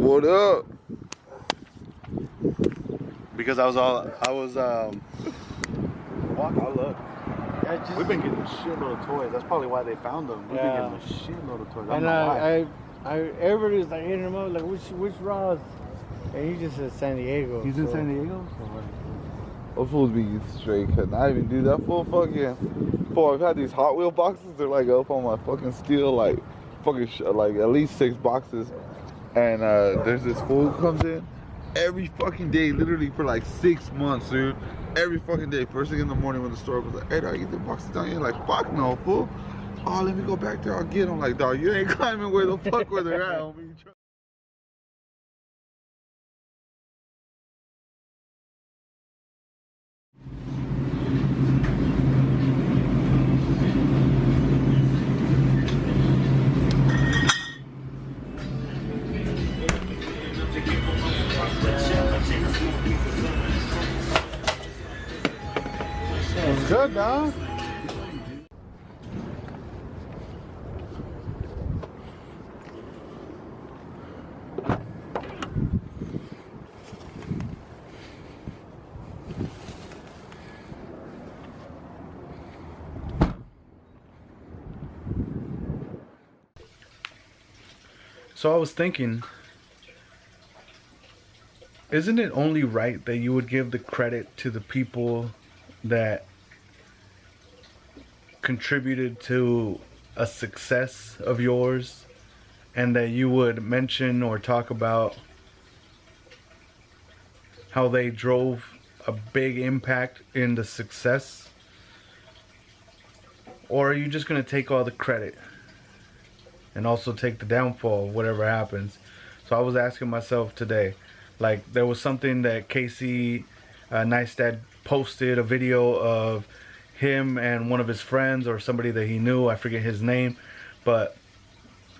What up? Because I was Walk, I look. Yeah, We've been getting a shitload of toys. That's probably why they found them. We've been getting a shitload of toys. I don't and know why. everybody was like hitting him up, like which Ross? And he just said San Diego. He's in San Diego? those fools be straight conniving, dude. That fool fucking. Fool, I've had these Hot Wheel boxes. They're like up on my fucking steel, like fucking like at least 6 boxes. And there's this fool who comes in every fucking day, literally for like 6 months, dude. Every fucking day, first thing in the morning when the store was like, hey, dog, get the boxes down here. Like, fuck no, fool. Oh, let me go back there. I'll get them. Like, dog, you ain't climbing where the fuck where they're at, homie. It's good, dog. So I was thinking, isn't it only right that you would give the credit to the people that contributed to a success of yours, and that you would mention or talk about how they drove a big impact in the success? Or are you just going to take all the credit and also take the downfall of whatever happens? So I was asking myself today, like, there was something that Casey Neistat posted, a video of him and one of his friends or somebody that he knew, I forget his name, but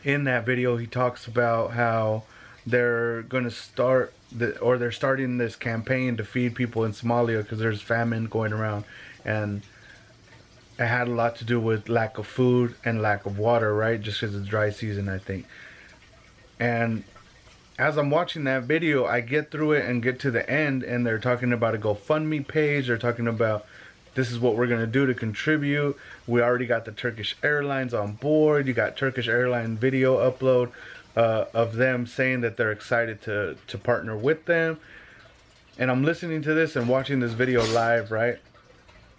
in that video he talks about how they're going to start they're starting this campaign to feed people in Somalia because there's famine going around, and it had a lot to do with lack of food and lack of water, right? Just because it's dry season, I think. And as I'm watching that video, I get through it and get to the end, and they're talking about a GoFundMe page. They're talking about, this is what we're going to do to contribute. We already got the Turkish Airlines on board. You got Turkish Airline video upload of them saying that they're excited to partner with them. And I'm listening to this and watching this video live, right?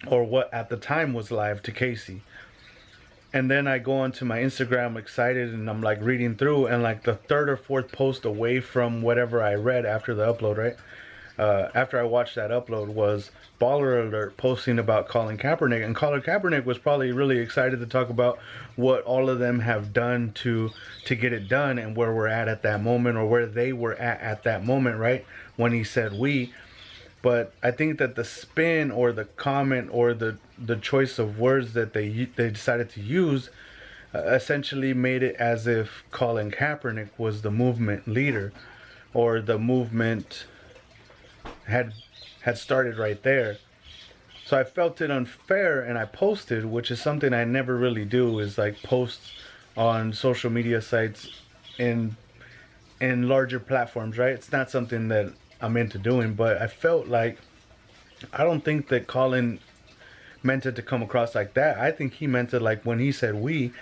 Or what at the time was live to Casey. And then I go onto my Instagram excited, and I'm like reading through, and like the 3rd or 4th post away from whatever I read after the upload, right? After I watched that upload was Baller Alert posting about Colin Kaepernick. And Colin Kaepernick was probably really excited to talk about what all of them have done to get it done, and where we're at that moment, or where they were at that moment, right? When he said we. But I think that the spin or the comment or the choice of words that they decided to use essentially made it as if Colin Kaepernick was the movement leader, or the movement had started right there. So I felt it unfair, and I posted, which is something I never really do, is like post on social media sites in larger platforms, right? It's not something that I'm into doing, but I felt like, I don't think that Colin meant it to come across like that. I think he meant it like when he said we,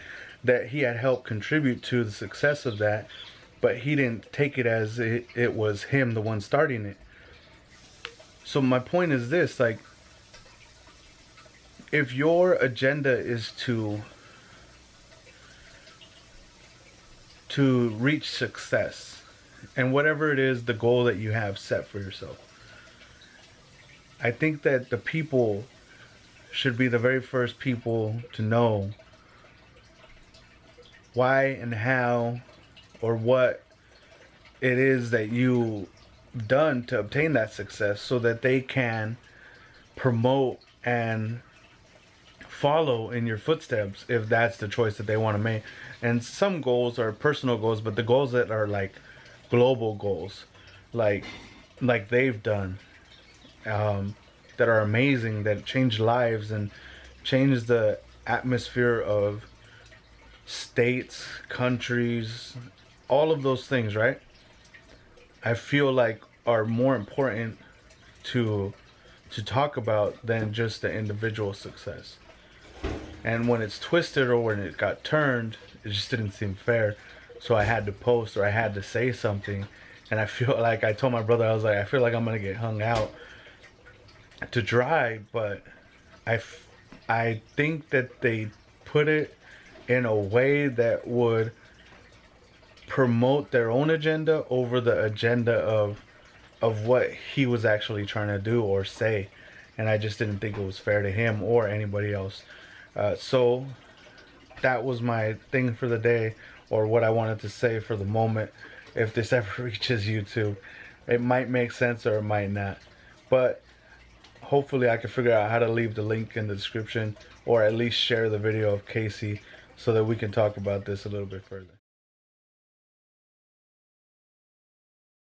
that he had helped contribute to the success of that, but he didn't take it as it was him the one starting it. So my point is this, like, if your agenda is to reach success, and whatever it is, the goal that you have set for yourself, I think that the people should be the very first people to know why and how, or what it is that you done to obtain that success, so that they can promote and follow in your footsteps if that's the choice that they want to make. And some goals are personal goals, but the goals that are like global goals, like they've done, that are amazing, that change lives and change the atmosphere of states, countries, all of those things, right? I feel like are more important to talk about than just the individual success. And when it's twisted or when it got turned, it just didn't seem fair. So I had to post or I had to say something. And I feel like I told my brother, I was like, I feel like I'm gonna get hung out to dry, but I think that they put it in a way that would promote their own agenda over the agenda of what he was actually trying to do or say. And I just didn't think it was fair to him or anybody else. So that was my thing for the day, or what I wanted to say for the moment. If this ever reaches YouTube, it might make sense or it might not, but hopefully I can figure out how to leave the link in the description, or at least share the video of Casey so that we can talk about this a little bit further.